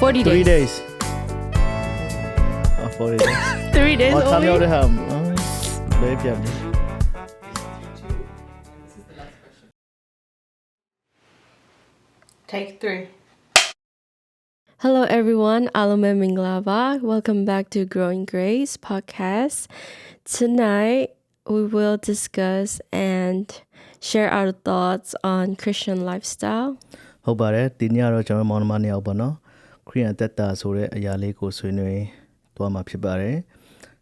40 3 days. days. 40 days. 3 days Tell me only. how to have. Baby, Take 3. Hello everyone, Alome Minglava. Welcome back to Growing Grace podcast. Tonight we will discuss and share our thoughts on Christian lifestyle. ဟုတ်ပါတယ်ဒီနေ့ကတော့ကျွန်တော်မောင်နှမနှစ်ယောက်ပေါ့နော်ခရီးယန်တက်တာဆိုတဲ့အရာလေးကိုဆွေးနွေးသွားမှာဖြစ်ပါတယ်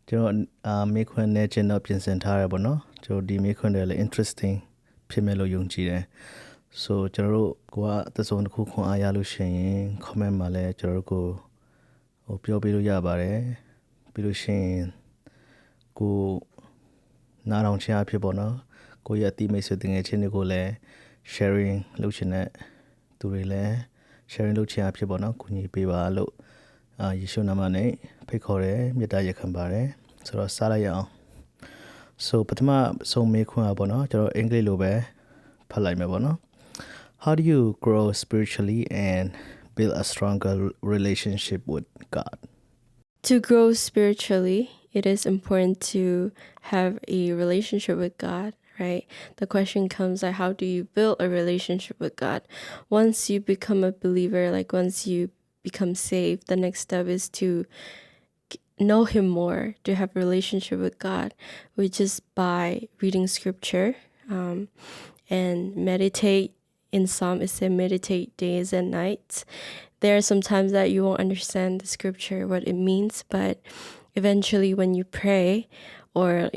ကျွန်တော်မေခွန်းနဲ့ကျွန်တော်ပြင်ဆင်ထားရပေါ့နော်ကျွန်တော်ဒီမေခွန်းတွေလည်း interesting ဖြစ်မယ်လို့ယုံကြည်တယ် so ကျွန်တော်တို့ကသစုံတစ်ခုခွန်အားရလို့ရှိရင် comment မှာလည်းကျွန်တော်တို့ကိုပြောပြလို့ရပါတယ်ပြီးလို့ရှိရင်ကိုနားထောင်ခြင်းအဖြစ်ပေါ့နော်ကိုရဲ့အတိမိတ်ဆွေတငယ်ချင်းတွေကိုလည်း sharing လုပ်ချင်တဲ့သူတွေလည်း sharing လုပ်ချင်အဖြစ်ပေါ့နော်ကူညီပေးပါလို့ယေရှုနာမနဲ့ဖိတ်ခေါ်တယ်မေတ္တာရက်ခံပါတယ်ဆိုတော့စားလိုက်ရအောင် so ပထမဆုံးမေးခွန်းอ่ะပေါ့နော်ကျွန်တော်အင်္ဂလိပ်လိုပဲဖတ်လိုက်မယ်ပေါ့နော် How do you grow spiritually and build a stronger relationship with God? To grow spiritually, it is important to have a relationship with God, right? The question comes like, how do you build a relationship with God? Once you become a believer, like once you become saved, the next step is to know Him more, to have a relationship with God, which is by reading scripture and meditate. In Psalm, it says meditate days and nights. There are some times that you won't understand the scripture, what it means, but eventually when you pray or,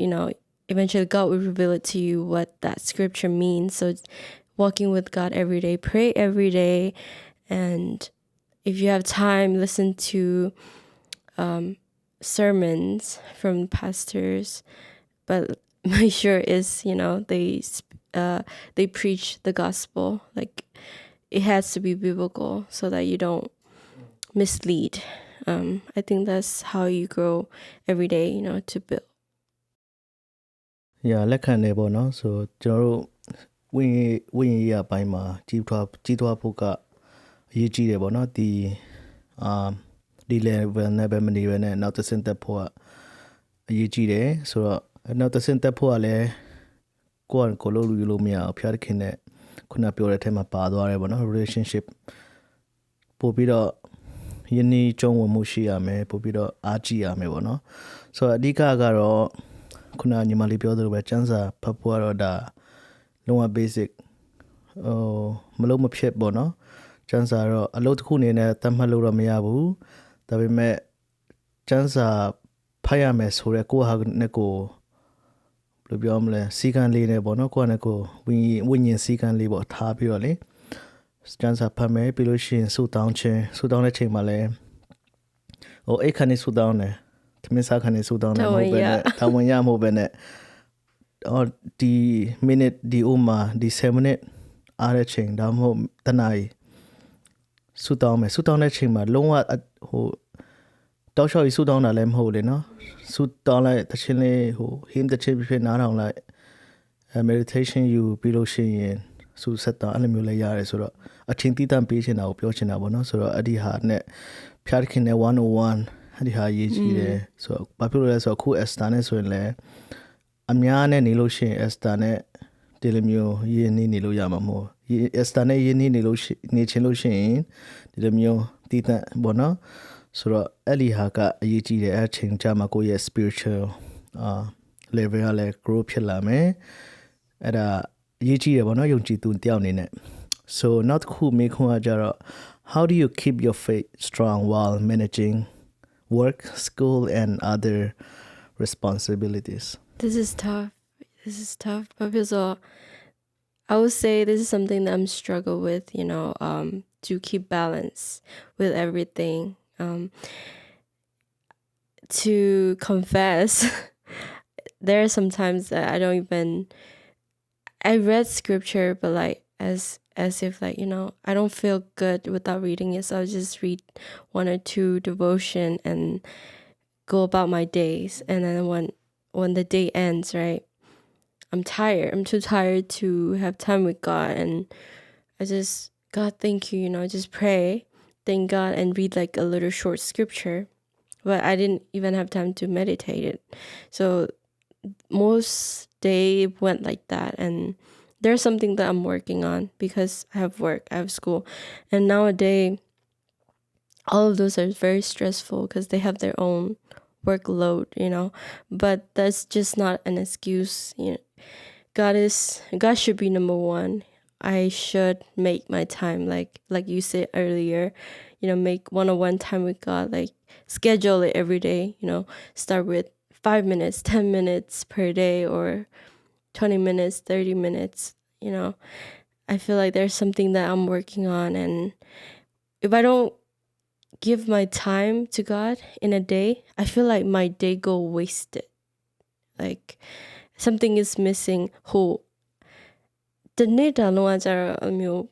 eventually God will reveal it to you what that scripture means. So walking with God every day, pray every day. And if you have time, listen to sermons from pastors, but make sure they preach the gospel. Like it has to be biblical so that you don't mislead. I think that's how you grow every day, to build. Yeah လက်ခံတယ်ပေါ့နော် so ကျွန်တော်တို့ဝိညာဉ်ရေးအပိုင်းမှာကြီးထွားဖို့ကအရေးကြီးတယ်ပေါ့နော်ဒီဒီ level နဲ့ပဲမနေဘဲနဲ့နောက်တစ်ဆင့်တက်ဖို့ကအရေးကြီးတယ်ဆိုတော့နောက်တစ်ဆင့်တက်ဖို့ကလည်းကိုလို့ယူလို့မရအောင်ဖျားသခင်နဲ့ခုနပြောတဲ့အထက်မှာပါသွားတယ်ပေါ့နော် relationship ပို့ပြီးတော့ယနေ့ကြုံဝင်မှုရှိရမယ်ပို့ပြီးတော့အားကြည့်ရမယ်ပေါ့နော်ဆိုတော့အဓိကကတော့ခုနညီမလေးပြောသလိုပဲစံစာဖတ်ဖို့ကတော့ဒါလုံးဝ basic မလုံးမဖြစ်ပေါ့နော်စံစာတော့အလုပ်တစ်ခုအနေနဲ့သတ်မှတ်လို့တော့မရဘူးဒါပေမဲ့စံစာဖတ်ရမယ်ဆိုတော့ကိုယ့်ဟာနဲ့ကိုဘယ်လိုပြောမလဲစီကံလေးနဲ့ပေါ့နော်ကိုယ့်ဟာနဲ့ကိုဝိညာဉ်စီကံလေးပေါ့ထားပြီးတော့လေစံစာဖတ်မယ်ပြီးလို့ရှိရင်ဆူတောင်းတဲ့ချိန်မှာလဲအိတ်ခဏနေဆူတောင်းတယ်သမင်းစားခဏနေဆူတောင်းတယ်မဟုတ်ပဲနဲ့တာဝန်ရမဟုတ်ပဲနဲ့ဒီ minute ဒီဥမာဒီ7 minute အားတဲ့ချိန်ဒါမှမဟုတ်တနားဆူတောင်းတဲ့ချိန်မှာလုံးဝတောက်လျှောက်ဆူတောင်းတာလည်းမဟုတ်လေနော်ဆူတောင်းလိုက်တခြင်းလေးhim တခြင်းဖြစ်နားထောင်လိုက်meditation ယူပြီးလို့ရှိရင်ဆူဆက်တာအဲ့လိုမျိုးလည်းရတယ်ဆိုတော့အချင်းတီးတန့်ပေးချင်တာကိုပြောချင်တာပေါ့နော်ဆိုတော့အဲ့ဒီဟာနဲ့ဖျားခင်နဲ့101အဲ့ဒီဟာရေးကြည့်တယ်ဆိုတော့ဘာဖြစ်လို့လဲဆိုတော့ခု Esther နဲ့ဆိုရင်လည်းအများနဲ့နေလို့ရှိရင် Esther နဲ့ဒီလိုမျိုးရင်းနေလို့ရမှာမဟုတ် Esther နဲ့ရင်းနေလို့နေချင်လို့ရှိရင်ဒီလိုမျိုးတီးတန့်ပေါ့နော်ဆိုတော့အဲ့ဒီဟာကအရေးကြီးတယ်အဲ့ချိန်ကြမှာကိုယ့်ရဲ့ spiritual level ကလည်း grow ဖြစ်လာမယ်အဲ့ဒါအရေးကြီးတယ်ပေါ့နော်ယုံကြည်သူတယောက်အနေနဲ့ so နောက်တစ်ခုမေးခွန်းကကြတော့ how do you keep your faith strong while managing work school and other responsibilities This is tough because I would say this is something that I'm struggle with, to keep balance with everything. To confess, there are some times that I read scripture, but like as if like, I don't feel good without reading it. So I'll just read 1 or 2 devotion and go about my days. And then when the day ends, right, I'm tired. I'm too tired to have time with God. And I just, God, thank you, just pray. thank God and read like a little short scripture, but I didn't even have time to meditate it. So most day went like that, and there's something that I'm working on because I have work, I have school, and nowadays all of those are very stressful because they have their own workload, but that's just not an excuse. God should be number one. I should make my time like you said earlier, make one-on-one time with God, like schedule it every day, start with 5 minutes, 10 minutes per day, or 20 minutes, 30 minutes, I feel like there's something that I'm working on, and if I don't give my time to God in a day, I feel like my day go wasted. Like something is missing. The need alone ကြတော့အမျိုး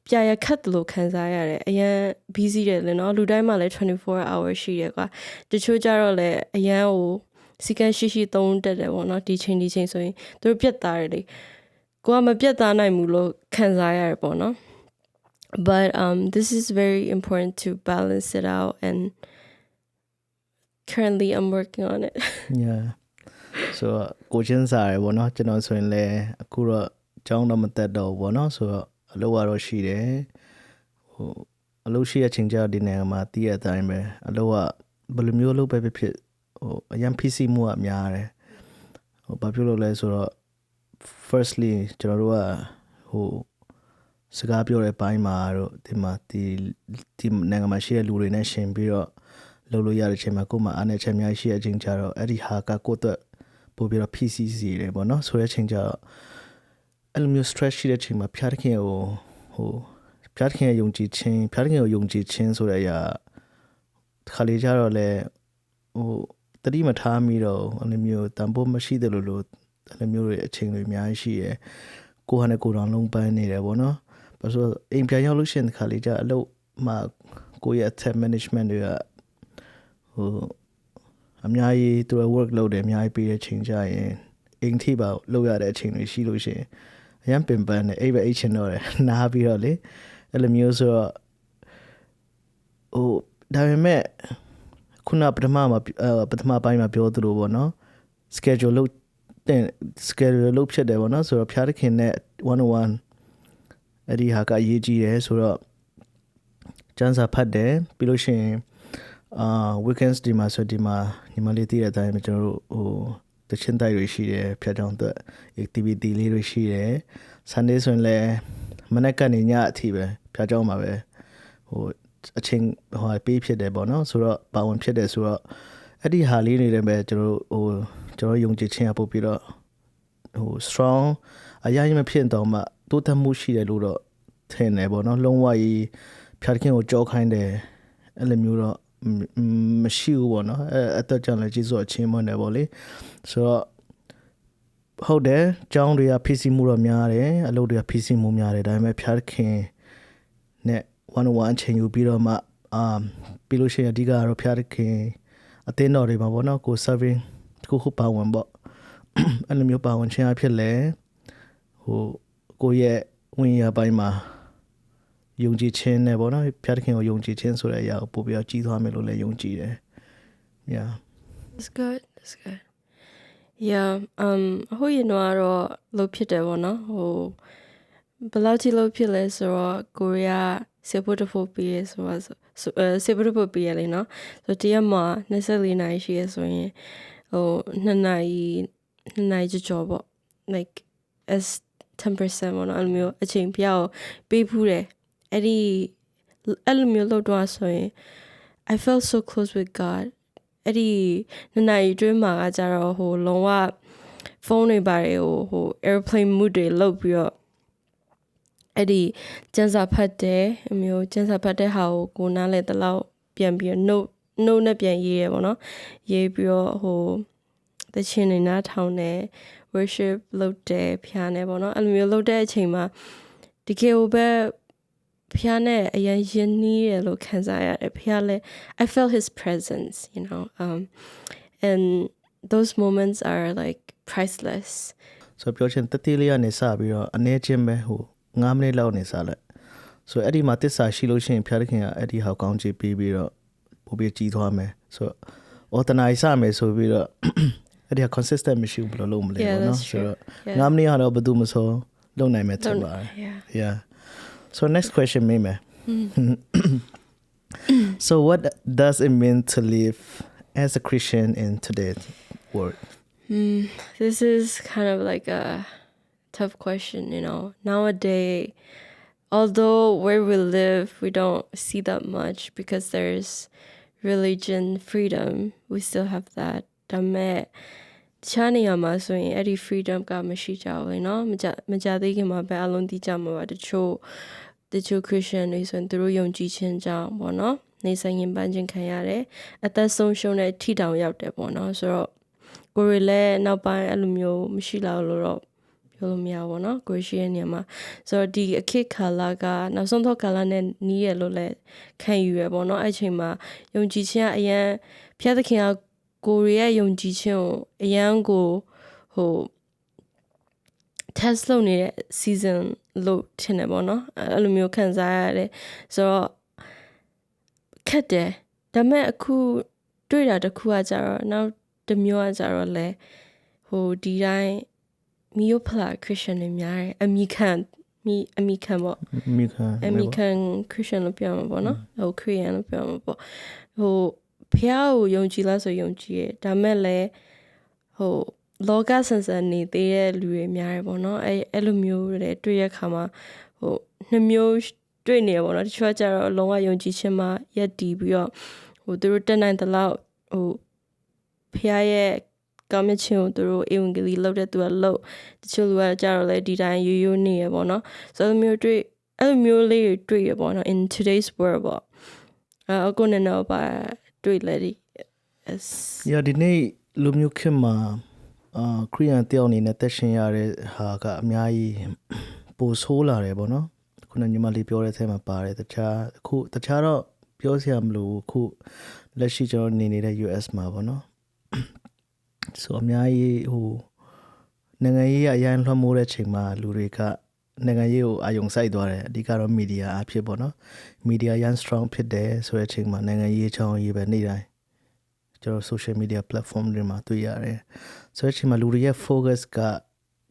ပြရခတ်လို့ခံစားရတယ်အရန် busy တယ်လေနော်လူတိုင်းမှာလည်း24 hour ရှိတယ်ကွာတချို့ကြတော့လည်းအရန်ဟိုစီကန်းရှိသုံးတက်တယ်ပေါ့နော်ဒီချိန်ဆိုရင်သူတို့ပြတ်သားတယ်လေကိုကမပြတ်သားနိုင်ဘူးလို့ခံစားရတယ်ပေါ့နော်But this is very important to balance it out, and currently I'm working on it. Yeah. So ကိုချင်းစားရယ်ပေါ့နော်ကျွန်တော်ဆိုရင်လည်းအခုတော့ကျောင်းတော့မတက်တော့ဘူးပေါ့နော်ဆိုတော့အလုပ်ကတော့ရှိတယ်ဟိုအလုပ်ရှိတဲ့ချိန်ကျဒီနေရာမှာတည်ရတဲ့အတိုင်းပဲအလုပ်ကဘယ်လိုမျိုးလုပ်ပဲဖြစ်ဟိုအရင် PC မှုကများတယ်ဟိုဘာဖြစ်လို့လဲဆိုတော့ firstly ကျွန်တော်တို့ကဟိုစကားပြောတဲ့ဘိုင်းမှာတော့ဒီမှာဒီနိုင်ငံမှာရှိတဲ့လူတွေနဲ့ရှင်ပြီးတော့လုပ်လို့ရတဲ့အချိန်မှာကိုယ်မှအားနဲ့ချက်များရှိတဲ့အချိန်ကျတော့အဲ့ဒီဟာကကိုယ့်အတွက်ပို့ပြီးတော့ PC စီတယ်ပေါ့နော်ဆိုတဲ့အချိန်ကျတော့အဲ့လိုမျိုး stress ရှိတဲ့အချိန်မှာဖျားတခင်ကိုဖျားတခင်ရဲ့ယုံကြည်ခြင်းဖျားတခင်ကိုယုံကြည်ခြင်းဆိုတဲ့အရာတစ်ခါလေကျတော့လေတတိမထားမိတော့အဲ့လိုမျိုးတန်ဖိုးမရှိတယ်လို့အဲ့လိုမျိုးတွေအချိန်တွေအများကြီးရှိရယ်ကိုယ်ဟာနဲ့ကိုယ်တော်လုံးပန်းနေတယ်ပေါ့နော်ဘာလို့အိမ်ပြန်ရောက်လို့ရှိရင်တစ်ခါလေကျအလုပ်မှာကိုယ့်ရဲ့ attack management တွေကအများကြီးသူတို့ work လုပ်တယ်အများကြီးပေးတဲ့ချိန်ကြရင်အိမ်ထိပါလုပ်ရတဲ့အချိန်တွေရှိလို့ရှိရင်အရင်ပင်ပန်းနေအိပ်ပဲအိပ်ချင်တော့တယ်နားပြီးတော့လေအဲ့လိုမျိုးဆိုတော့ဒါပေမဲ့ခုနပထမပိုင်းမှာပြောသလိုပေါ့နော် schedule လုပ်ဖြစ်တယ်ပေါ့နော်ဆိုတော့ဖျားတခင်နဲ့101အဲ့ဒီဟာကအရေးကြီးတယ်ဆိုတော့ကျန်းစာဖတ်တယ်ပြီးလို့ရှိရင်weekends ဒီမှာဆိုဒီမှာညီမလေးတည်တဲ့အတိုင်းကျွန်တော်တို့တချင်းတိုက်တွေရှိတယ်ဖျားကြောင်အတွက် activity လေးတွေရှိတယ် Sunday ဆိုရင်လည်းမနေ့ကနေညအထိပဲဖျားကြောင်မှာပဲအချိန်ပေးဖြစ်တယ်ပေါ့နော်ဆိုတော့ပါဝင်ဖြစ်တယ်ဆိုတော့အဲ့ဒီဟာလေးတွေလည်းပဲကျွန်တော်ယုံကြည်ခြင်းအပေါ်ပြီးတော့strong အရင်မဖြစ်တော့မှတိုးတက်မှုရှိတယ်လို့တော့ထင်တယ်ပေါ့နော်လုံးဝကြီးဖျားခင်ကိုကြောခိုင်းတယ်အဲ့လိုမျိုးတော့မရှိဘူးပေါ့နော်အဲ့တော့ကြောင့်လည်းကျေးဇူးအချင်းမွန်းတယ်ပေါ့လေဆိုတော့ဟုတ်တယ်ကျောင်းတွေက PC မှုတော့များတယ်အလုပ်တွေက PC မှုများတယ်ဒါပေမဲ့ဖျားခင်နဲ့101အချိန်ယူပြီးတော့မှပြီးလို့ရှိရင်အဓိကကတော့ဖျားခင်အသင်းတော်တွေမှာပေါ့နော်ကို serving ကိုပါဝင်ပေါ့အဲ့လိုမျိုးပါဝင်ခြင်းအဖြစ်လဲကိုယ့်ရဲ့ဝင်ရပိုင်းမှာယုံကြည်ခြင်းနဲ့ပေါ့နော်ဖျားခင်ကိုယုံကြည်ခြင်းဆိုတဲ့အရာကိုပို့ပြီးတော့ကြီးသွားမယ်လို့လည်းယုံကြည်တယ် Yeah That's good Yeah ဟိုရင်တော့လုပ်ဖြစ်တယ်ပေါ့နော်ဘယ်လောက်ထိလုပ်ဖြစ်လဲဆိုတော့ကိုရီးယားစေဖို့တဖို့ပြီးရဆိုတော့စေဖို့တဖို့ပြီးရလေနော်ဆိုတော့တရက်မှာ24နာရီရှိရဆိုရင်2နာရီကြောပေါ့ like as 10% ပေါ့နော်အဲ့လိုမျိုးအချိန်ပြအောင်ပေးဖူးတယ်အဲ့လိုမျိုးလုပ်တော့ဆိုရင် I felt so close with God အဲ့ဒီ2နာရီတွင်းမှာကကြတော့လုံးဝဖုန်းတွေပါတယ်airplane mode တွေလုပ်ပြီးတော့အဲ့ဒီကျန်းစာဖတ်တယ်အမျိုးကျန်းစာဖတ်တဲ့ဟာကိုနားလဲတလောက်ပြန်ပြီး note နဲ့ပြန်ရေးရပေါ့နော်ရေးပြီးတော့တခြင်းနေနားထောင်တယ် worship လုပ်တယ်ဖျားနေပေါ့နော်အဲ့လိုမျိုးလုပ်တဲ့အချိန်မှာတကယ်ကိုပဲဖျားနဲ့အရင်ရင်းနှီးရလို့ခံစားရတယ်ဖျားလဲ I felt his presence and those moments are like priceless ဆိုပြောချင်တတိလေးကနေစပြီးတော့အနေချင်းပဲ9မိနစ်လောက်နေစားလိုက် so အဲ့ဒီမှာတစ္ဆာရှိလို့ရှိရင်ဖျားသခင်ကအဲ့ဒီဟောက်ကောင်းချီးပေးပြီးတော့ပို့ပြီးကြီးသွားမယ် so organize မယ်ဆိုပြီးတော့ အဲ့ဒီ consistent မရှိဘူးဘယ်လိုလုပ်မလဲပေါ့နော်ဆိုတော့ငါမနေရတော့ဘယ်သူမဆိုလုပ်နိုင်မယ်ထင်ပါတယ် yeah so next question မေးမယ် so what does it mean to live as a Christian in today's world This is kind of like a tough question, you know. Nowadays, although where we live, we don't see that much because there's religion freedom. We still have that. Damet chani ama so in any freedom ka mashi jaw, you know. Majadi ki ma ba alon di jama ba the cho Christian is on through yong ji chen jaw, no. နေဆိုင်ရင်ပန်းချင်းခံရတယ်အသက်ဆုံးရှုံးတဲ့ထိတောင်ရောက်တယ်ပေါ့နော်ဆိုတော့ကိုရီလည်းနောက်ပိုင်းအဲ့လိုမျိုးမရှိလောက်လို့တော့ပြောလို့မရဘူးเนาะကိုရှိရဲ့နေရာမှာဆိုတော့ဒီအခက်ခါလာကနောက်ဆုံးတော့ကာလနဲ့နီးရလို့လည်းခံယူရပေါ့เนาะအဲ့ချိန်မှာယုံကြည်ခြင်းကအရန်ဖျက်သခင်ကကိုရီရဲ့ယုံကြည်ခြင်းကိုအရန်ကိုဟို test လုပ်နေတဲ့ season လို့ထင်တယ်ပေါ့เนาะအဲ့လိုမျိုးခံစားရတယ်ဆိုတော့ခက်တယ်ဒါပေမဲ့အခုတွေ့တာတစ်ခုကကြတော့နောက်တစ်မျိုးကကြတော့လဲဟိုဒီတိုင်းမီယိုဖလာခရစ်ယာန်တွေများတယ်အမီခံပေါ့အမီခံခရစ်ယာန်လို့ပြောမှာပေါ့နော်ဟိုခရစ်ယာန်လို့ပြောမှာပေါ့ဟိုဖះကိုယုံကြည်လားဆိုယုံကြည်ရဲ့ဒါမဲ့လဲဟိုလောကဆန်ဆန်နေသေးတဲ့လူတွေများတယ်ပေါ့နော်အဲ့လိုမျိုးတွေတွေ့ရခါမှာဟိုနှစ်မျိုးတွေ့နေရပေါ့နော်တချို့ကကြတော့အလုံးဝယုံကြည်ခြင်းမှာရက်တည်ပြီးတော့ဟိုသူတို့တက်နိုင်တဲ့လောက်ဟိုဖះရဲ့ကောင်းမြတ်ခြင်းကိုသူတို့ဧဝံဂေလိလောက်တဲ့သူကလောက်တချို့လူကကြတော့လေဒီတိုင်းရိုးရိုးနေရပေါ့နော်ဆိုတော့မျိုးတွေ့အဲ့လိုမျိုးလေးတွေ့ရပေါ့နော် in today's world ပေါ့အခုနဲ့တော့ပါတွေ့လေဒီ yeah ဒီနေ့လူမျိုးခင်မှာခရီးယန်တယောက်အနေနဲ့တက်ရှင်ရတဲ့ဟာကအများကြီးပိုဆိုးလာတယ်ပေါ့နော်ခုနညီမလေးပြောတဲ့အထဲမှာပါတယ်တခြားတော့ပြောစရာမလိုဘူးခုလက်ရှိကျွန်တော်နေနေတဲ့ US မှာပေါ့နော်ဆိုအများကြီးဟိုနိုင်ငံရေးအရင်လွှမ်းမိုးတဲ့ချိန်မှာလူတွေကနိုင်ငံရေးကိုအာရုံစိုက်သွားတယ်အဓိကတော့မီဒီယာအဖြစ်ပေါ့နော်မီဒီယာရန် strong ဖြစ်တယ်ဆိုတဲ့အချိန်မှာနိုင်ငံရေးချောင်းရေးပဲနေတိုင်းကျွန်တော် social media platform တွေမှာတွေ့ရတယ်ဆိုတဲ့အချိန်မှာလူတွေရဲ့ focus က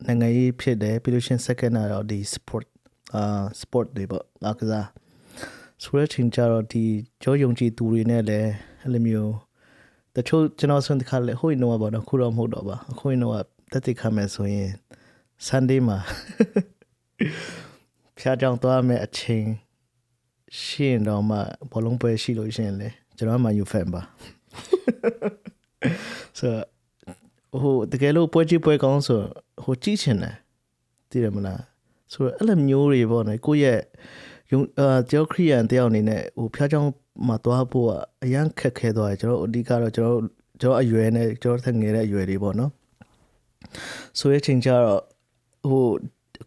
နိုင်ငံရေးဖြစ်တယ်ပြီးလို့ရှိရင် second တော့ဒီ sport တွေပေါ့အားကစားဆိုတဲ့အချိန်ကျတော့ဒီကြောယုံကြည်သူတွေနဲ့လည်းအဲ့လိုမျိုးတချို့ကျွန်တော်ဆွမ်းတခါလေဟိုင်းတော့ပါတော့ခုတော့မဟုတ်တော့ပါအခုတော့တက်တိခါမယ်ဆိုရင် Sunday မှာဖျားကြောင်သွားမယ်အချိန်ရှင်းတော့မှဘောလုံးပွဲရှိလို့ရှရင်လေကျွန်တော်မှ you fan ပါဆိုဟိုတကယ်လို့ပွဲကြီးပွဲကောင်းဆိုဟိုကြည့်ချင်တယ်သိတယ်မလားဆိုတော့အဲ့လိုမျိုးတွေပေါ့နော်ကိုယ့်ရဲ့ကျောင်းခရီးရန်တယောက်အနေနဲ့ဟိုဖျားကြောင်မှာသွားဖို့အရန်ခက်ခဲသွားတယ်ကျွန်တော်အဓိကတော့ကျွန်တော်အရွယ်နဲ့ကျွန်တော်ထက်ငယ်တဲ့အရွယ်တွေပေါ့နော်ဆိုရချင်းကြတော့ဟို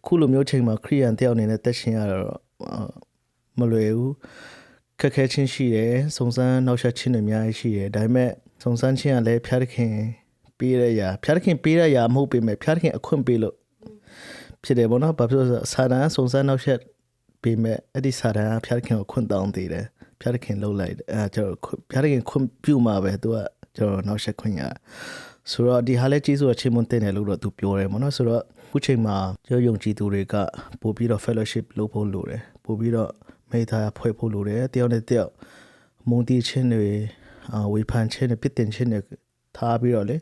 ခုလိုမျိုးချိန်မှာခရီးရန်တယောက်အနေနဲ့တက်ရှင်ရတော့မလွယ်ဘူးခက်ခဲချင်းရှိတယ်စုံစမ်းနောက်ဆက်ချင်းတွေအများကြီးရှိတယ်ဒါပေမဲ့စုံစမ်းချင်းကလည်းဖျားသခင်ပေးရရာဖျားသခင်ပေးရရာမဟုတ်ပေမဲ့ဖျားသခင်အခွင့်ပေးလို့ဖြစ်တယ်ပေါ့နော်ဘာဖြစ်လို့ဆိုစာတန်စုံစမ်းနောက်ဆက်ပေးမဲ့အဲ့ဒီစာတန်ဖျားသခင်ကိုခွင့်တောင်းသေးတယ်ဖျားသခင်လှုပ်လိုက်တယ်ကျွန်တော်ဖျားသခင်ခွင့်ပြုမှာပဲသူကကျွန်တော်နောက်ဆက်ခွင့်ရဆိုတော့ဒီဟာလဲကျေးဇူးအချင်းမွန်းတင်တယ်လို့တော့သူပြောတယ်ပေါ့နော်ဆိုတော့ခုချိန်မှာကျွန်တော်ယုံကြည်သူတွေကပို့ပြီးတော့ fellowship လုပ်ဖို့လိုတယ်ပို့ပြီးတော့မိသားဖွဲ့ဖို့လိုတယ်တယောက်နဲ့တယောက်မုန်းတီးခြင်းတွေဝေဖန်ခြင်းတွေပြစ်တင်ခြင်းတွေထားပြီးတော့လေ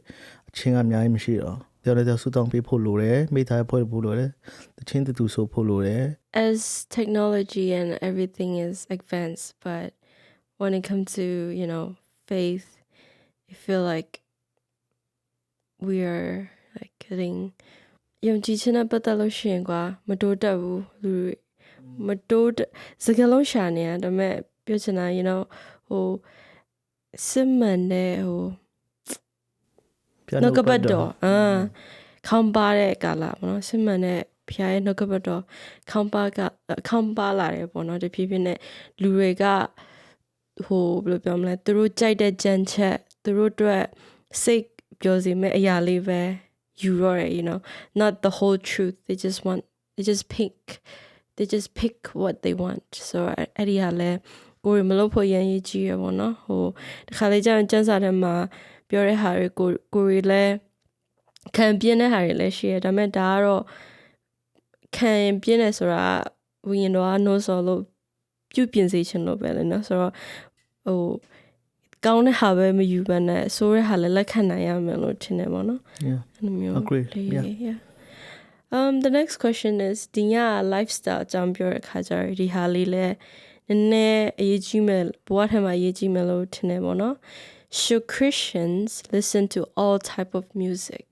အချင်းကအများကြီးမရှိတော့တယောက်နဲ့တယောက်ဆူတောင်းပေးဖို့လိုတယ်မိသားဖွဲ့ဖို့လိုတယ်တချင်းတူဆိုဖို့လိုတယ် as technology and everything is advanced but when it comes to you know faith I feel like we are like getting ယုံကြည်ခြင်းနဲ့ပတ်သက်လို့ရှိရင်ကွာမတိုးတက်ဘူးလူမတိုးစကားလုံးရှာနေရဒါပေမဲ့ပြောချင်တာ you know ဟိုစစ်မှန်တဲ့ဟိုနှုတ်ကပတ်တော်ခေါင်းပါတဲ့ကာလပေါ့နော်စစ်မှန်တဲ့ဖျားရဲ့နှုတ်ကပတ်တော်ခေါင်းပါလာတယ်ပေါ့နော်တဖြည်းဖြည်းနဲ့လူတွေကဟိုဘယ်လိုပြောမလဲသူတို့ကြိုက်တဲ့ကြံချက်သူတို့အတွက်စိတ်ပြောစီမဲ့အရာလေးပဲyou know not the whole truth they just pick they just pick what they want. So အဲ့ဒီဟာလဲကိုရီမလို့ဖို့ရန်ရေးကြီးရပေါ့နော်ဟိုတခါလေကျရင်စံစာထဲမှာပြောတဲ့ဟာတွေကိုရီလဲခံပြင်းတဲ့ဟာတွေလည်းရှိရဒါပေမဲ့ဒါကတော့ခံပြင်းနေဆိုတာဝိညာဉ်တော်ကနိုးစော်လို့ပြုပြင်စေချင်လို့ပဲလေနော်ဆိုတော့ဟိုကောင်းတဲ့ဟာပဲမယူဘဲနဲ့ဆိုးတဲ့ဟာလည်းလက်ခံနိုင်ရမယ်လို့ထင်တယ်ပေါ့နော် Yeah. အဲ့လိုမျိုး Agree. yeah. The next question is ဒီည lifestyle အကြောင်းပြောတဲ့အခါကျတော့ဒီဟာလေးလည်းနည်းနည်းအရေးကြီးမယ်ဘဝထဲမှာအရေးကြီးမယ်လို့ထင်တယ်ပေါ့နော် Should Christians listen to all type of music?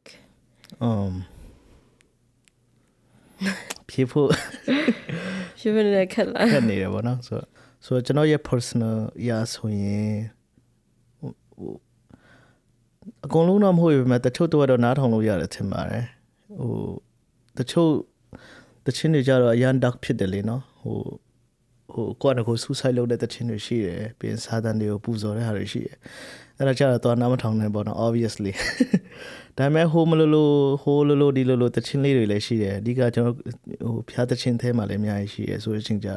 People ဖြစ်နေတဲ့ခက်လား ခက်နေတယ်ဗောနော်ဆိုတော့ကျွန်တော်ရဲ့ personal အရာဆိုရင်အကုန်လုံးတော့မဟုတ်ဘူးမဲ့တချို့တော့နားထောင်လို့ရတယ်ထင်ပါတယ်ဟိုတချို့တချင်းတွေကြတော့အရန် dark ဖြစ်တယ်လေနော်ဟိုကိုယ့်အနေကို suicide လုပ်တဲ့တချင်းတွေရှိတယ်ပြီးရင်စာတန်တွေကိုပူဇော်တဲ့ဟာတွေရှိတယ်အဲ့ဒါကြတော့နားမထောင်နိုင်ပေါ့နော် obviously ဒါပေမဲ့ဟိုလိုဒီလိုတချင်းလေးတွေလည်းရှိတယ်အဓိကကျွန်တော်ဟိုဖျားတချင်းထဲမှာလည်းအများကြီးရှိတယ်ဆိုတဲ့အချိန်ကြ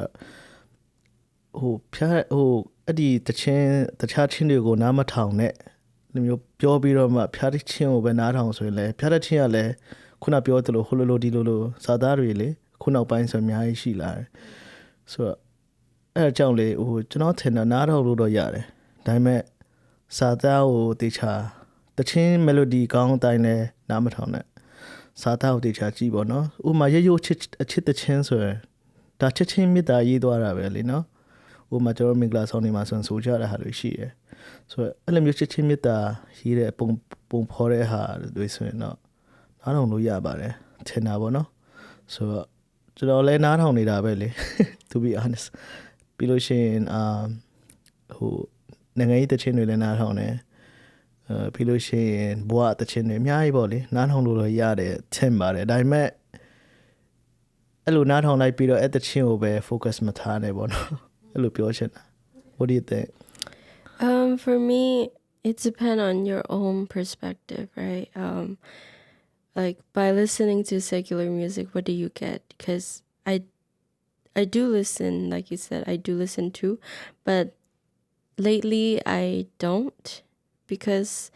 ဟိုဖျားဟိုအဲ့ဒီတခြားချင်းတွေကိုနားမထောင်နဲ့ဒီမျိုးပြောပြီးတော့မှဖျားတချင်းကိုပဲနားထောင်ဆိုရင်လည်းဖျားတချင်းကလည်းခုနပြောသလိုဟိုလိုဒီလိုစာသားတွေလေခုနောက်ပိုင်းဆိုအများကြီးရှိလာတယ်ဆိုတော့အဲ့အကြောင်းလေဟိုကျွန်တော်ထင်တာနားထောင်လို့တော့ရတယ်ဒါပေမဲ့စာသားကိုတေချာတချင်း melody ကောင်းတိုင်းလဲနားမထောင်နဲ့စာသားကိုတေချာကြည့်ပေါ့နော်ဥမာရိုးအချစ်တချင်းဆိုရင်ဒါချစ်ချင်းမေတ္တာရေးသွားတာပဲလေနော်ဥမာကျွန်တော်မင်္ဂလာဆောင်နေမှာဆိုကြတဲ့ဟာတွေရှိတယ်ဆိုတော့အဲ့လိုမျိုးချစ်ချင်းမေတ္တာရေးတဲ့ပုံဖော်တဲ့ဟာတွေဆိုရင်တော့နားထောင်လို့ရပါတယ်ထင်တာပေါ့နော်ဆိုတော့ကျွန်တော်လည်းနားထောင်နေတာပဲလေ to be honest ပြီးလို့ရှိရင်ဟိုနိုင်ငံရေးတချင်းတွေလည်းနားထောင်တယ်ပြီးလို့ရှိရင်ဘဝတချင်းတွေအများကြီးပေါ့လေနားထောင်လို့တော့ရတယ်ထင်ပါတယ်ဒါပေမဲ့အဲ့လိုနားထောင်လိုက်ပြီးတော့အဲ့တချင်းကိုပဲ focus မထားနဲ့ပေါ့နော်အဲ့လိုပြောချင်တာ What do you think? For me it depends on your own perspective right like by listening to secular music what do you get because I do listen like you said I do listen too but lately I don't because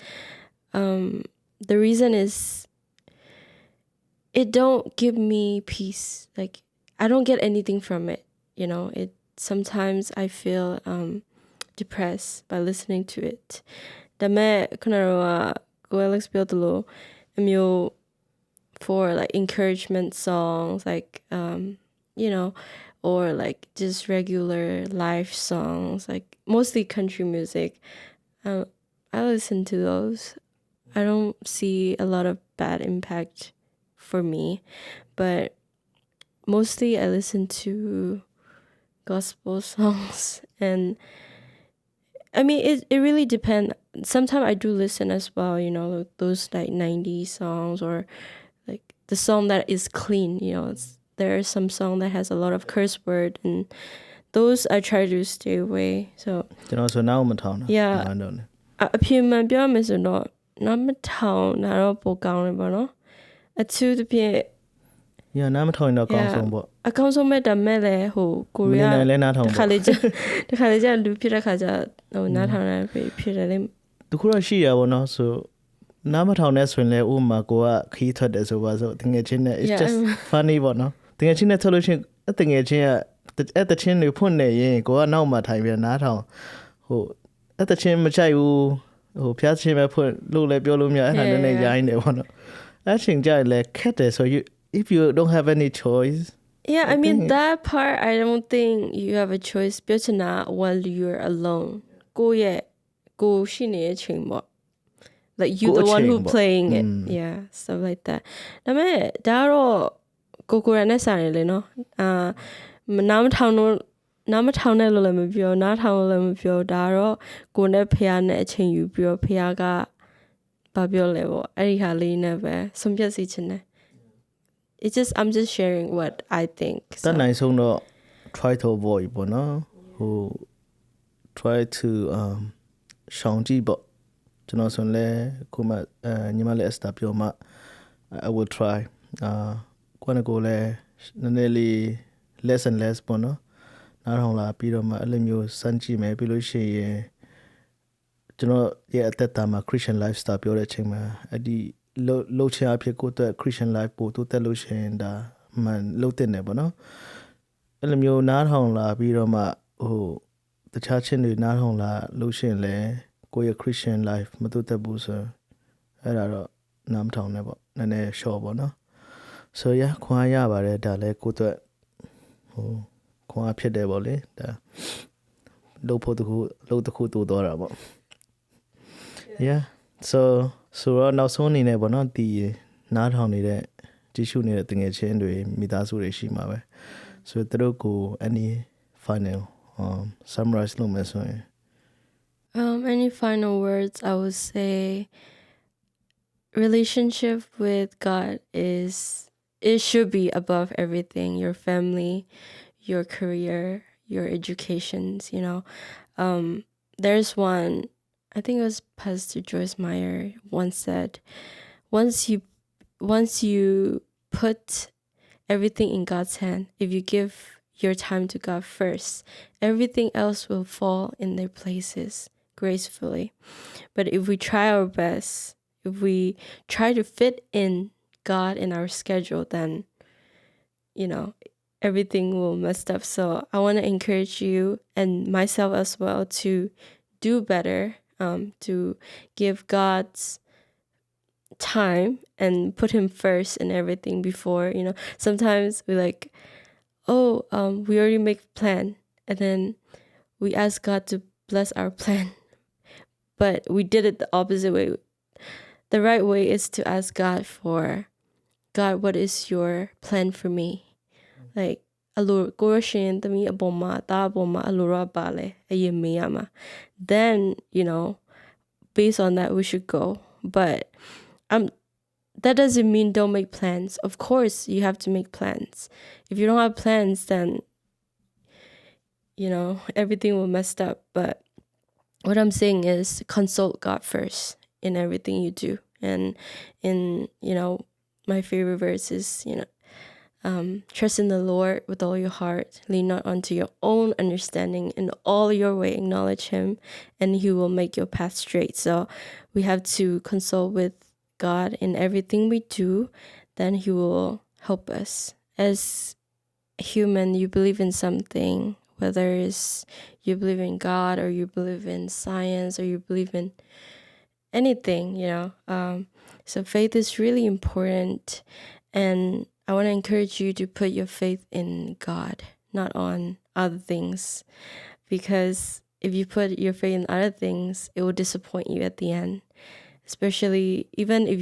the reason is it don't give me peace like I don't get anything from it you know it sometimes I feel depressed by listening to it ဒါမဲ့ခုနကAlex ပြောသလိုအမျိုး for like encouragement songs like you know or like just regular live songs like mostly country music I listen to those I don't see a lot of bad impact for me but mostly I listen to gospel songs and I mean it really depends sometimes I do listen as well you know those like 90s songs or like the song that is clean you know there are some song that has a lot of curse word and those I try to stay away so ကျွန်တော်ဆိုနားမထောင်တာ yeah နားတော့ အပြင်းမှန်ပြောမယ်ဆိုတော့နားမထောင်တာတော့ပိုကောင်းတယ်ပေါ့နော်အထူးသဖြင့် yeah နားမထောင်ရင်တော့ကောင်းဆုံးပေါ့ အကောင်းဆုံးမဲ့ဒါမဲ့လေဟိုကိုရီးယား မင်းလည်းနားထောင်ပေါ့ တခါလေကျလူဖြစ်တဲ့ခါကျဟိုနားထောင်ရဖြစ်တယ်လေ တခုတော့ရှိရပါတော့ဆိုနားမထောင်နဲ့ဆိုရင်လည်းဥမာကိုကခီးထွက်တယ်ဆိုပါဆိုတကယ်ချင်းနဲ့ it's just funny ပေါ့နော်တကယ်ချင်းနဲ့ထွက်လို့ရှိရင်တကယ်ချင်းကအဲ့တချင်းတွေဖွင့်နေရင်ကိုကနောက်မှထိုင်ပြီးနားထောင်ဟိုအဲ့တချင်းမချိုက်ဘူးဟိုဖျားချင်းပဲဖွင့်လို့လည်းပြောလို့မရအဲ့ဒါလည်းနဲ့ရိုင်းတယ်ပေါ့နော်အဲ့ချိန်ကျရင်လည်းခက်တယ်ဆို if you don't have any choice yeah I mean that part I don't think you have a choice ပြောချင်တာ while you're alone ကိုရှိနေတဲ့အချိန်ပေါ့like you the one who playing it yeah stuff like that ဒါပေမဲ့ဒါတော့ကိုရနဲ့ဆိုင်လေနော်နားမထောင်နဲ့လို့လည်းမပြောနားထောင်လို့လည်းမပြောဒါတော့ကိုနဲ့ဖះနဲ့အချိန်ယူပြီးတော့ဖះကဘာပြောလဲပေါ့အဲ့ဒီဟာလေးနဲ့ပဲဆုံးဖြတ်စီချင်တယ် I'm just sharing what I think တတ်နိုင်ဆုံးတော့ try to avoid ပေါ့နော်ဟို try to ရှောင်ကြည့်ပေါ့ကျွန်တော်ဆိုလည်းခုမှညီမလေးအစတာပြောမှ I will try ကိုယ်လည်းနည်းနည်းလေး less and less ပေါ့နော်နားထောင်လာပြီးတော့မှအဲ့လိုမျိုးစမ်းကြည့်မယ်ပြီးလို့ရှိရင်ကျွန်တော်ရဲ့အသက်တာမှာ Christian lifestyle ပြောတဲ့အချိန်မှာအဲ့ဒီလှုပ်ချင်အဖြစ်ကိုယ့်အတွက် Christian life ပို့တိုးတက်လို့ရှိရင်ဒါမှန်လှုပ်တဲ့နေပေါ့နော်အဲ့လိုမျိုးနားထောင်လာပြီးတော့မှဟိုတခြားချင်းတွေနားထောင်လာလို့ရှိရင်လည်းကိုယ့်ရဲ့ Christian life မတိုးတက်ဘူးဆိုအဲ့ဒါတော့နားမထောင်နဲ့ပေါ့နည်းနည်း short ပေါ့နော် so yeah ခွန်အားရပါတယ်ဒါလည်းကိုယ့်အတွက်ဟိုခွန်အားဖြစ်တယ်ပေါ့လေဒါလှုပ်ဖို့တခုတိုးတော့တာပေါ့ yeah so တော့နောက်ဆုံးအနေနဲ့ပေါ့နော်ဒီနားထောင်နေတဲ့ကြည့်ရှုနေတဲ့တငယ်ချင်းတွေမိသားစုတွေရှိမှာပဲ so သူတို့ကို any final summarize လုပ်မယ်ဆိုရင် Any final words? I would say relationship with God it should be above everything. Your family, your career, your educations. There's one. I think it was Pastor Joyce Meyer once said, once you put everything in God's hand, if you give your time to God first, everything else will fall in their places gracefully. But if we try our best, if we try to fit in God in our schedule, then, everything will mess up. So I want to encourage you and myself as well to do better, to give God's time and put him first in everything before, sometimes we we already make a plan and then we ask God to bless our plan. But we did it the opposite way. The right way is to ask God, what is your plan for me? Like, then, based on that, we should go. But that doesn't mean don't make plans. Of course, you have to make plans. If you don't have plans, then, everything will mess up. But what I'm saying is consult God first in everything you do. And in, my favorite verse is, trust in the Lord with all your heart. Lean not onto your own understanding. In all your way, acknowledge him, and he will make your path straight. So we have to consult with God in everything we do. Then he will help us. As a human, you believe in something, whether it's you believe in God or you believe in science or you believe in anything, So faith is really important. And I want to encourage you to put your faith in God, not on other things. Because if you put your faith in other things, it will disappoint you at the end. Especially even if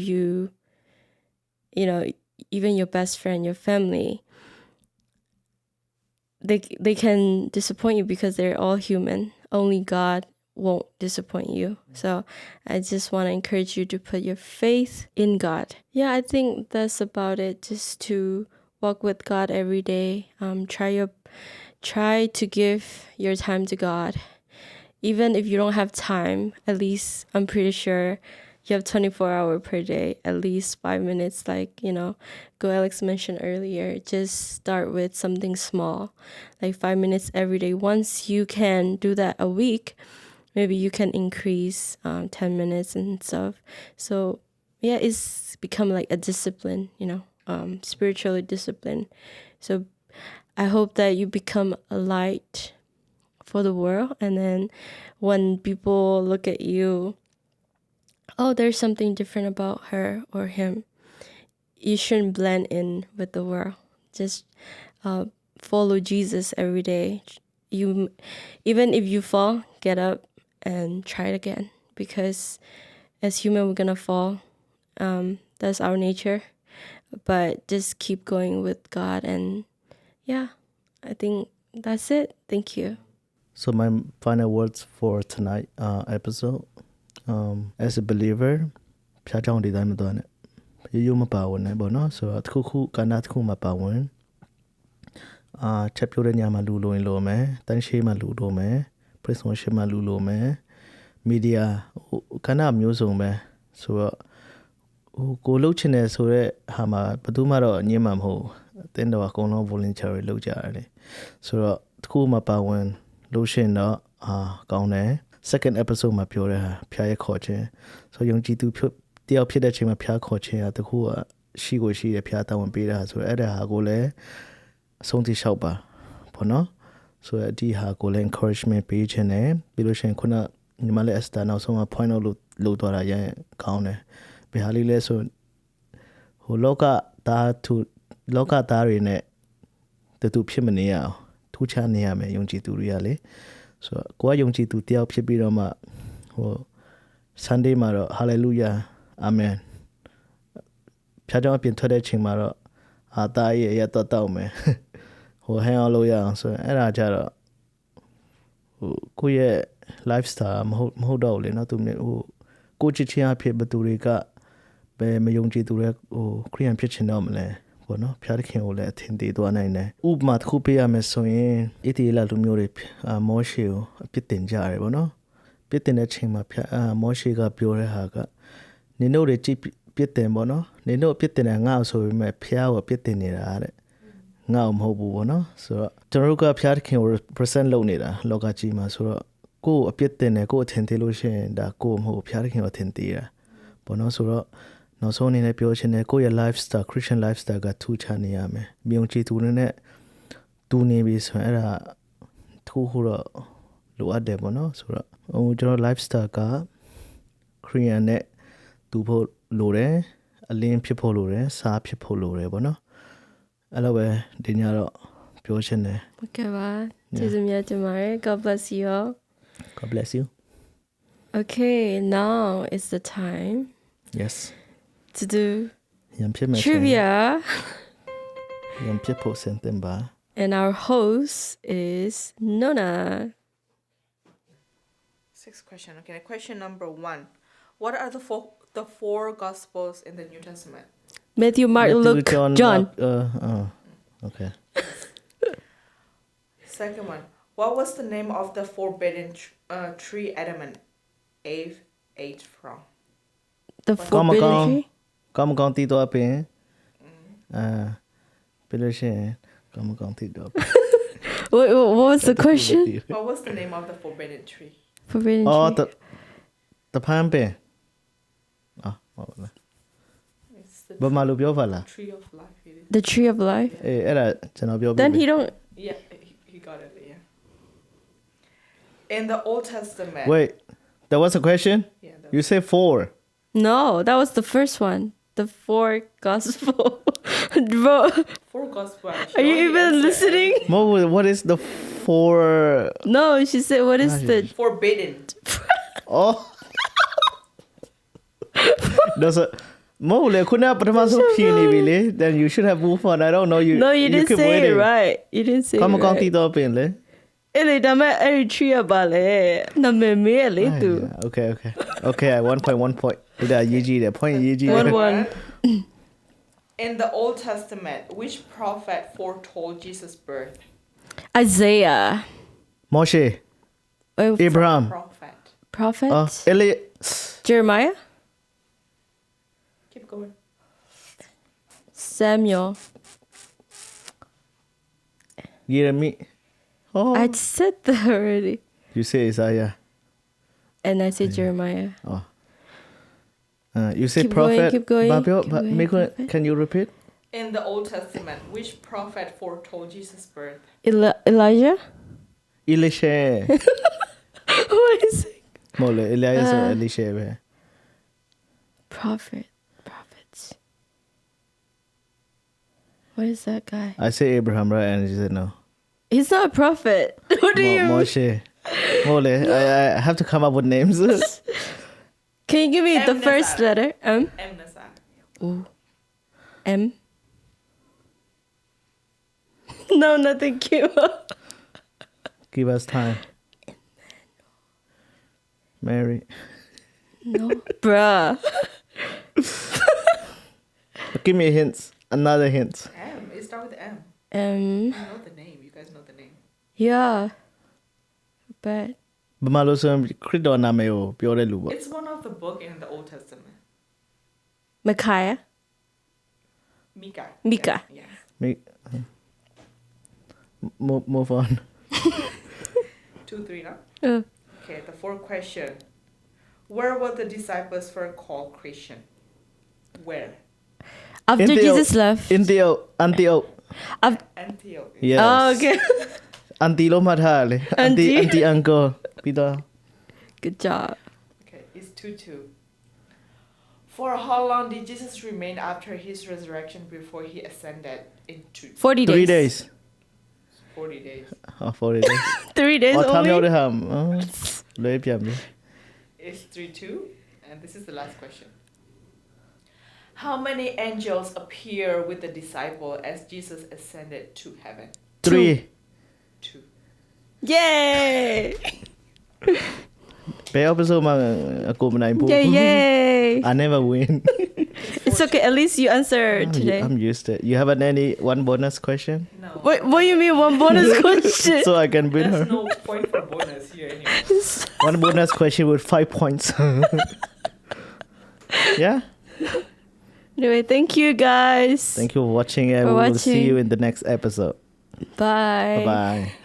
even your best friend, your family, they can disappoint you because they're all human. Only God won't disappoint you. So I just want to encourage you to put your faith in God. Yeah, I think that's about it. Just to walk with God every day. Try to give your time to God. Even if you don't have time, at least I'm pretty sure you have 24 hours per day, at least 5 minutes, like, Go Alex mentioned earlier. Just start with something small, like 5 minutes every day. Once you can do that a week, maybe you can increase 10 minutes and stuff. So yeah, it's become like a discipline, spiritually discipline. So I hope that you become a light for the world. And then when people look at you, oh, there's something different about her or him, you shouldn't blend in with the world. Just follow Jesus every day. Even if you fall, get up and try it again, because as human we're gonna fall. That's our nature, but just keep going with God. And yeah, I think that's it. Thank you. So my final words for tonight episode, as a believer ဖျားကြောင်ဒီတိုင်းမသွားနဲ့ရိုးမပါဝင်နဲ့ပေါ့နော်ဆိုတော့တစ်ခုကဏ္ဍတစ်ခုမှာပါဝင်ချက်ပြိုးတဲ့ညမှာလူလိုရင်လိုမယ်တန်းရှိမှလူလိုမယ် presentation မှာလူလိုမယ် media ကဏ္ဍမျိုးစုံပဲဆိုတော့ ကိုလှုပ်ချင်တယ်ဆိုတော့ဟာမှာဘယ်သူမှတော့ညှင်းမှာမဟုတ်အတင်းတော့အကုန်လုံး voluntary လုပ်ကြရတယ်လေဆိုတော့တစ်ခုမှပါဝင်လို့ရှင်တော့ကောင်းတယ် second episode မှာပြောတဲ့ဟာဖျားရခေါ်ခြင်းဆိုယုံကြည်သူတယောက်ဖြစ်တဲ့ချိန်မှာဖျားခေါ်ခြင်းဟာတခုကရှိကိုရှိတယ်ဖျားတောင်းပေးတာဆိုတော့အဲ့ဒါဟာကိုလည်းအဆုံးထိလျှောက်ပါဘောနော်ဆိုတော့ဒီဟာကိုလည်း encouragement ပေးခြင်းနဲ့ပြီးလို့ရှိရင်ခုနညီမလေး Esther နောက်ဆုံးမှာ point out လို့သွားတာရရင်ကောင်းတယ်ဘယ်ဟာလေးလဲဆိုဟိုလောကသားတွေနဲ့တူဖြစ်မနေရအောင်ထူးခြားနေရမယ်ယုံကြည်သူတွေကလေဆိုတော့ကိုကယုံကြည်သူတယောက်ဖြစ်ပြီးတော့မှဟို Sunday မှာတော့ hallelujah amen ဖြာကြောင်ပြင်ထွက်တဲ့ချိန်မှာတော့သားရဲ့ရတော့မယ်ဟိုဟန်အောင်လို့ရအောင်ဆိုရင်အဲ့ဒါကြတော့ဟိုကိုရဲ့ lifestyle မဟုတ်တော့ဘူးလေနော်သူဟိုကိုချစ်ချင်းအဖြစ်ဘသူတွေကဘယ်မယုံကြည်သူတွေဟိုခရိယန်ဖြစ်ချင်တော့မလဲဘောနော်ဖျားသခင်ကိုလည်းအထင်သေးသွားနိုင်တယ်ဥပမာတစ်ခုပေးရမယ်ဆိုရင်ဣသရေလလူမျိုးတွေမောရှေကိုအပြစ်တင်ကြရတယ်ဘောနော်ပြစ်တင်တဲ့ချိန်မှာမောရှေကပြောတဲ့ဟာကနင်တို့တွေကြည့်ပြစ်တင်ဘောနော်နင်တို့ပြစ်တင်တယ်ငါ့ဆိုပေမဲ့ဖျားကိုပြစ်တင်နေတာတဲ့ငါ့မဟုတ်ဘူးဘောနော်ဆိုတော့ကျွန်တော်တို့ကဖျားသခင်ကို present လုပ်နေတာလောကကြီးမှာဆိုတော့ကိုယ်အပြစ်တင်တယ်ကိုယ်အထင်သေးလို့ရှိရင်ဒါကိုယ်မဟုတ်ဖျားသခင်ကိုအထင်သေးတာဘောနော်ဆိုတော့နောက်ဆုံးအနေနဲ့ပြောချင်တယ်ကိုယ့်ရဲ့ lifestyle Christian lifestyle ကထူးခြားနေရမယ်မြုံချီသူနဲ့တူနေပြီဆိုရင်အဲ့ဒါထူးဟိုတော့လိုအပ်တယ်ပေါ့နော်ဆိုတော့ဟိုကျွန်တော် lifestyle က Korean နဲ့တူဖို့လိုတယ်အလင်းဖြစ်ဖို့လိုတယ်စားဖြစ်ဖို့လိုတယ်ပေါ့နော်အဲ့လိုပဲဒီညတော့ပြောချင်တယ် Okay ပါကျေးဇူးများတင်ပါတယ် God bless you all God bless you Okay now is the time yes to do ရံဖြစ်မယ် trivia ရံဖြစ်ဖို့စင်တင်ပါ and our host is Nona. Sixth question. Okay, question number 1. What are the four gospels in the New Testament? Matthew, Mark, Luke, John. Okay. Second one. What was the name of the forbidden tree Adam and Eve ate from? The forbidden tree. ကောင်းတီးတော့ပင်ပြလို့ရှိရင်ကောင်းတီးတော့ What was the question? What was the name of the forbidden tree? Forbidden tree. တဖန်ပင်ဟုတ်လား It's the ဘာမှလို့ပြောပါလား tree of life. It is. The tree of life. အဲ့ဒါကျွန်တော်ပြောပြ Then he don't. Yeah, he got it. Yeah. In the Old Testament. Wait that was a question Yeah. you say 4 No, that was the first one. The four gospel. Bro, Four gospels. are you even listening? what is the 4 No, she said, what is the... Forbidden. oh that's a မဟုတ်လေခုနပထမဆုံးဖြေနေပြီလေ then you should have moved on I don't know you No, you didn't keep say it waiting. right. You didn't say it ကောင်းတီး right. တော့ပင်လေ အဲ့လေဒါမဲ့အဲ့ဒီ tree ကပါလေနာမည်မေးရလေသူ okay 1 point ဒါရေးကြည့်တယ် point ရေးကြည့်တယ် One. In the Old Testament, which prophet foretold Jesus' birth? Isaiah. မောရှေ Abraham Prophet. Prophet. Eli Jeremiah. Keep going. Samuel. Jeremy oh I said that already. you say Isaiah And I said Jeremiah. you say Keep going, prophet keep going, But keep going, make prophet. can you repeat In the Old Testament, which prophet foretold Jesus' birth? Elijah. Elisha What is it? မဟုတ်လေ Elijah Elisha ပဲ Prophets. What is that guy? I say Abraham right and you said no He's not a prophet. What do you? Moshe မဟုတ်လေ I have to come up with names Can you give me the M. first Nazar. letter? M. M. Nazar. Ooh. M. No, nothing cute. give us time Mary No, bruh. give me hints another hint M. It starts with M. M. You know the name. You guys know the name. Yeah. But ဘာမှလို့ဆိုရင်ခရစ်တော်နာမည်ကိုပြောတဲ့လူပေါ့ It's one of the book in the Old Testament. Micaiah. Mika. Mika. Yeah. Make move on. 2, 3 now. Uh, Okay, the fourth question. Where were the disciples first called Christian? Where? after Antioch. Jesus left. Antioch. Antioch. Yes. Oh, okay. Auntie လို့မှတ်ထားတယ်လေ Auntie. auntie uncle ပြီးတော့ Good job. Okay, it's 2-2. For how long did Jesus remain after his resurrection before he ascended into 40 days. 3 days 40 days? 40 days 3 days အော်ထားမြောက် only. တဲ့ဟာလွဲပြန်ပြီ It's 3-2, and this is the last question. How many angels appear with the disciple as Jesus ascended to heaven? 3 2. Yay! ဘယ် episode မှာအကိုမနိုင်ဘူး Yay, yay. I never win It's okay. At least you answered today. I'm used to it. You have any one bonus question No. What do you mean one bonus question? so I can win her There's no point for bonus here anyway. one bonus question with 5 points yeah Anyway, thank you guys. thank you for watching and For we will see watching. you in the next episode Bye. bye bye